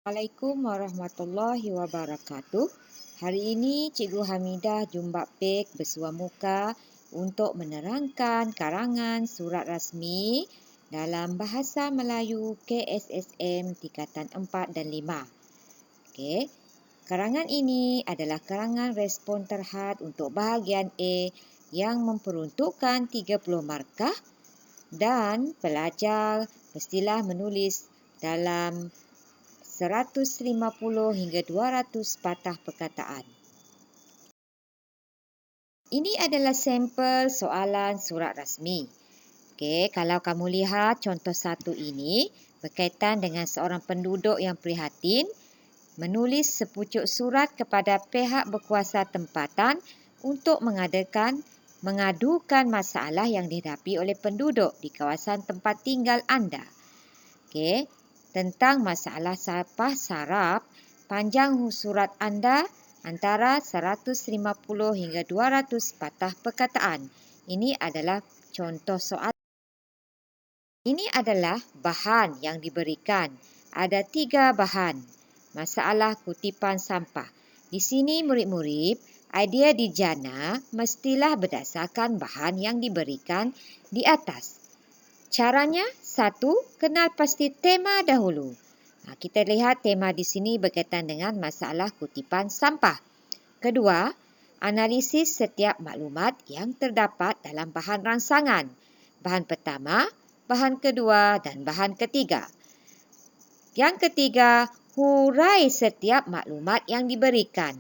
Assalamualaikum warahmatullahi wabarakatuh. Hari ini Cikgu Hamidah Jumbak Pek bersua muka untuk menerangkan karangan surat rasmi dalam Bahasa Melayu KSSM tingkatan 4 dan 5. Okey. Karangan ini adalah karangan respon terhad untuk bahagian A yang memperuntukkan 30 markah dan pelajar mestilah menulis dalam 150 hingga 200 patah perkataan. Ini adalah sampel soalan surat rasmi. Okey, kalau kamu lihat contoh satu ini berkaitan dengan seorang penduduk yang prihatin menulis sepucuk surat kepada pihak berkuasa tempatan untuk mengadukan masalah yang dihadapi oleh penduduk di kawasan tempat tinggal anda. Okey. Tentang masalah sampah sarap, panjang surat anda antara 150 hingga 200 patah perkataan. Ini adalah contoh soalan. Ini adalah bahan yang diberikan. Ada 3 bahan. Masalah kutipan sampah. Di sini murid-murid, idea dijana mestilah berdasarkan bahan yang diberikan di atas. Caranya, 1. Kenal pasti tema dahulu. Kita lihat tema di sini berkaitan dengan masalah kutipan sampah. Kedua, analisis setiap maklumat yang terdapat dalam bahan rangsangan. Bahan pertama, bahan kedua dan bahan ketiga. Yang ketiga, hurai setiap maklumat yang diberikan.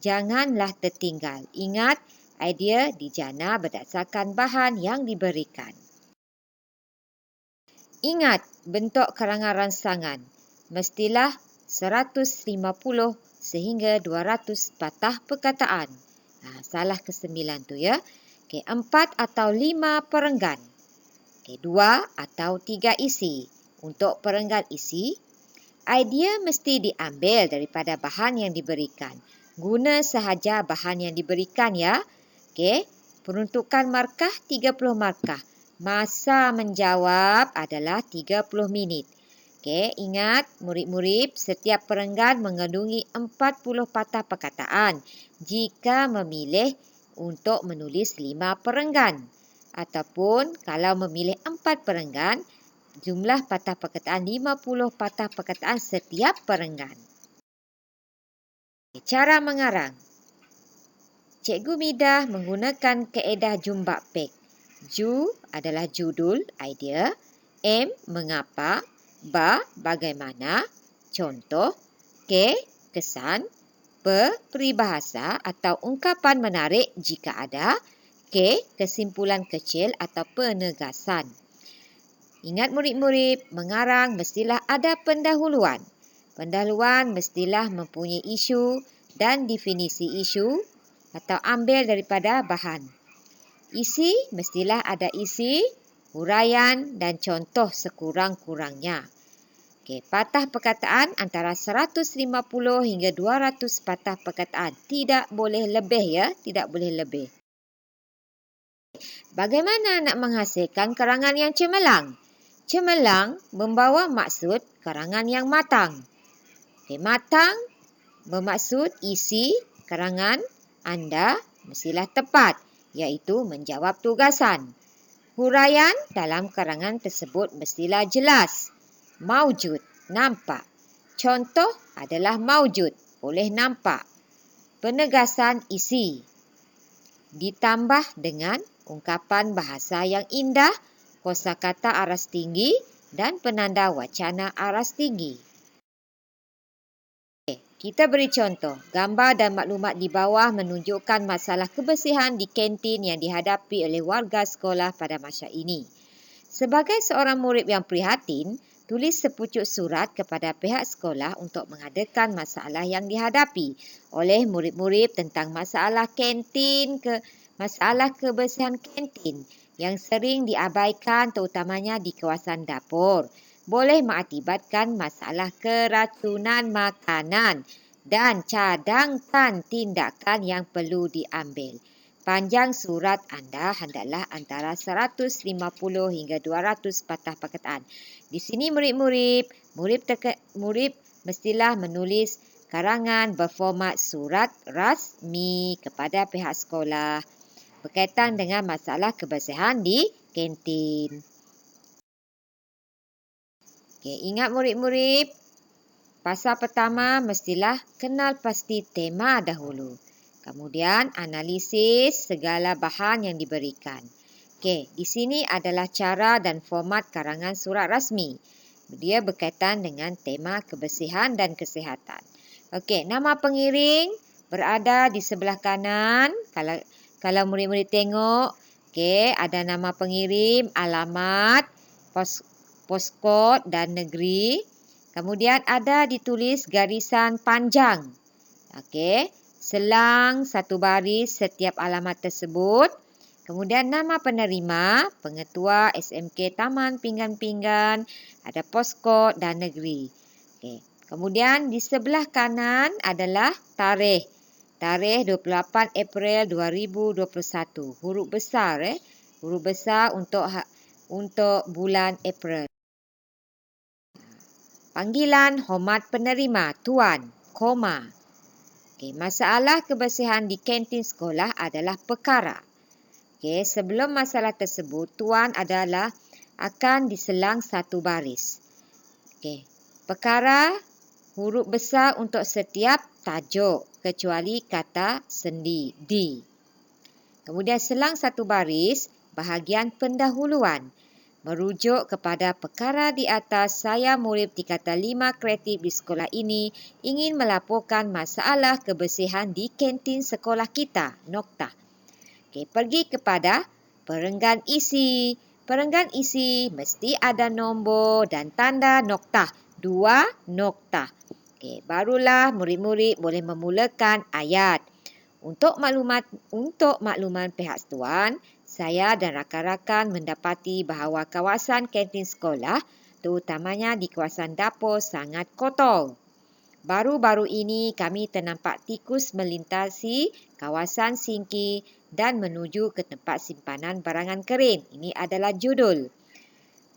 Janganlah tertinggal. Ingat, idea dijana berdasarkan bahan yang diberikan. Ingat, bentuk karangan rangsangan mestilah 150 sehingga 200 patah perkataan. Salah ke-9 tu ya. Okey, 4 atau 5 perenggan. Okey, 2 atau 3 isi. Untuk perenggan isi, idea mesti diambil daripada bahan yang diberikan. Guna sahaja bahan yang diberikan ya. Okey, peruntukan markah 30 markah. Masa menjawab adalah 30 minit. Okey, ingat murid-murid, setiap perenggan mengandungi 40 patah perkataan jika memilih untuk menulis 5 perenggan. Ataupun kalau memilih 4 perenggan, jumlah patah perkataan 50 patah perkataan setiap perenggan. Cara mengarang. Cikgu Midah menggunakan kaedah Jumbak Pek. Ju adalah judul, idea. M, mengapa. Ba, bagaimana. Contoh. K, kesan. P, peribahasa atau ungkapan menarik jika ada. K, kesimpulan kecil atau penegasan. Ingat murid-murid, mengarang mestilah ada pendahuluan. Pendahuluan mestilah mempunyai isu dan definisi isu atau ambil daripada bahan. Isi mestilah ada isi, huraian dan contoh sekurang-kurangnya. Okey, patah perkataan antara 150 hingga 200 patah perkataan. Tidak boleh lebih ya, tidak boleh lebih. Bagaimana nak menghasilkan karangan yang cemerlang? Cemerlang membawa maksud karangan yang matang. Okey, matang bermaksud isi karangan anda mestilah tepat, iaitu menjawab tugasan. Huraian dalam karangan tersebut mestilah jelas, maujud, nampak. Contoh adalah maujud, boleh nampak. Penegasan isi. Ditambah dengan ungkapan bahasa yang indah, kosakata aras tinggi dan penanda wacana aras tinggi. Kita beri contoh. Gambar dan maklumat di bawah menunjukkan masalah kebersihan di kantin yang dihadapi oleh warga sekolah pada masa ini. Sebagai seorang murid yang prihatin, tulis sepucuk surat kepada pihak sekolah untuk mengadakan masalah yang dihadapi oleh murid-murid tentang masalah kantin masalah kebersihan kantin yang sering diabaikan terutamanya di kawasan dapur. Boleh mengakibatkan masalah keracunan makanan dan cadangkan tindakan yang perlu diambil. Panjang surat anda hendaklah antara 150 hingga 200 patah perkataan. Di sini murid mestilah menulis karangan berformat surat rasmi kepada pihak sekolah berkaitan dengan masalah kebersihan di kantin. Okey, ingat murid-murid, fasa pertama mestilah kenal pasti tema dahulu. Kemudian analisis segala bahan yang diberikan. Okey, di sini adalah cara dan format karangan surat rasmi. Dia berkaitan dengan tema kebersihan dan kesihatan. Okey, nama pengiring berada di sebelah kanan. Kalau murid-murid tengok, okey, ada nama pengirim, alamat, poskod dan negeri. Kemudian ada ditulis garisan panjang. Okey, selang satu baris setiap alamat tersebut. Kemudian nama penerima, pengetua SMK Taman Pinggan-Pinggan, ada poskod dan negeri. Okey. Kemudian di sebelah kanan adalah tarikh. Tarikh 28 April 2021. Huruf besar Huruf besar untuk bulan April. Panggilan hormat penerima, tuan, koma. Okey, masalah kebersihan di kantin sekolah adalah perkara. Okey, sebelum masalah tersebut, tuan akan diselang satu baris. Okey, perkara huruf besar untuk setiap tajuk kecuali kata sendi, di. Kemudian selang satu baris, bahagian pendahuluan. Merujuk kepada perkara di atas, saya murid tingkatan 5 kreatif di sekolah ini ingin melaporkan masalah kebersihan di kantin sekolah kita. Noktah. Okey, pergi kepada perenggan isi. Perenggan isi mesti ada nombor dan tanda noktah. 2 noktah. Okey, barulah murid-murid boleh memulakan ayat. Untuk makluman pihak tuan, saya dan rakan-rakan mendapati bahawa kawasan kantin sekolah, terutamanya di kawasan dapur, sangat kotor. Baru-baru ini kami ternampak tikus melintasi kawasan sinki dan menuju ke tempat simpanan barangan kering. Ini adalah judul.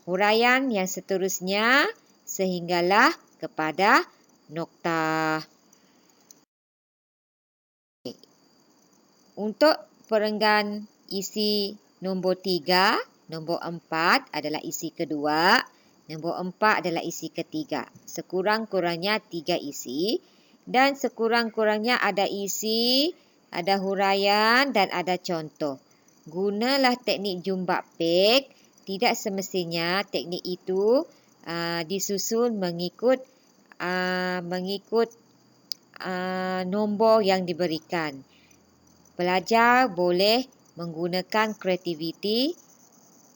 Huraian yang seterusnya sehinggalah kepada noktah. Untuk perenggan isi nombor 3, nombor 4 adalah isi kedua, nombor 4 adalah isi ketiga. Sekurang-kurangnya 3 isi dan sekurang-kurangnya ada isi, ada huraian dan ada contoh. Gunalah teknik jumbat pek. Tidak semestinya teknik itu disusun mengikut nombor yang diberikan. Pelajar boleh menggunakan kreativiti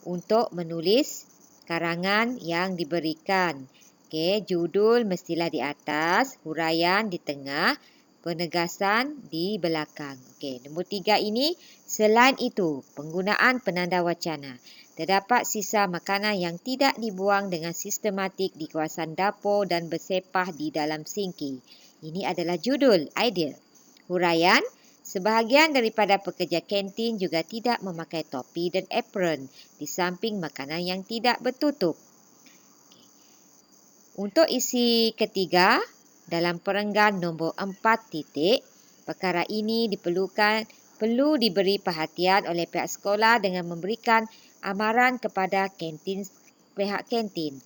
untuk menulis karangan yang diberikan. Okey, judul mestilah di atas, huraian di tengah, penegasan di belakang. Okey, nombor 3 ini, selain itu, penggunaan penanda wacana. Terdapat sisa makanan yang tidak dibuang dengan sistematik di kawasan dapur dan bersepah di dalam sinki. Ini adalah judul, idea. Huraian, sebahagian daripada pekerja kantin juga tidak memakai topi dan apron di samping makanan yang tidak bertutup. Untuk isi ketiga, dalam perenggan nombor 4 titik, perkara ini perlu diberi perhatian oleh pihak sekolah dengan memberikan amaran kepada pihak kantin.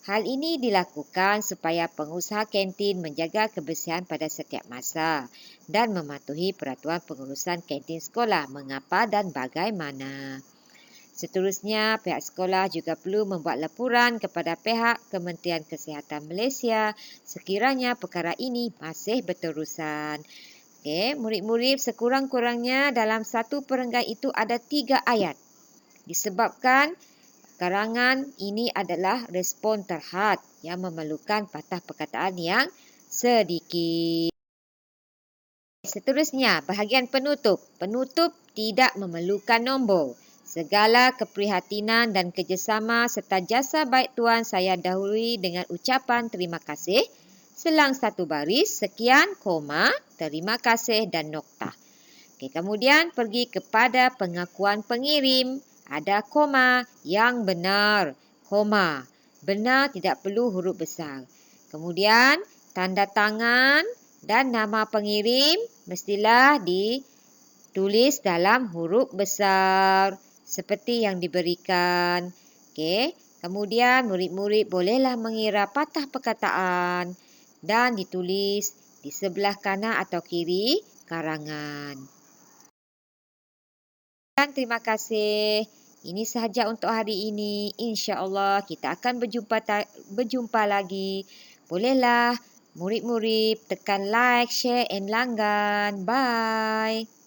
Hal ini dilakukan supaya pengusaha kantin menjaga kebersihan pada setiap masa dan mematuhi peraturan pengurusan kantin sekolah mengapa dan bagaimana. Seterusnya, pihak sekolah juga perlu membuat laporan kepada pihak Kementerian Kesihatan Malaysia sekiranya perkara ini masih berterusan. Okey, murid-murid, sekurang-kurangnya dalam satu perenggan itu ada 3 ayat. Disebabkan karangan ini adalah respon terhad yang memerlukan patah perkataan yang sedikit. Seterusnya, bahagian penutup. Penutup tidak memerlukan nombor. Segala keprihatinan dan kerjasama serta jasa baik tuan saya dahului dengan ucapan terima kasih. Selang satu baris, sekian, koma, terima kasih dan noktah. Okey, kemudian pergi kepada pengakuan pengirim. Ada koma, yang benar, koma. Benar tidak perlu huruf besar. Kemudian tanda tangan dan nama pengirim mestilah ditulis dalam huruf besar seperti yang diberikan. Okey, kemudian murid-murid bolehlah mengira patah perkataan dan ditulis di sebelah kanan atau kiri karangan. Dan terima kasih. Ini sahaja untuk hari ini. InsyaAllah kita akan berjumpa lagi. Bolehlah murid-murid tekan like, share and langgan. Bye.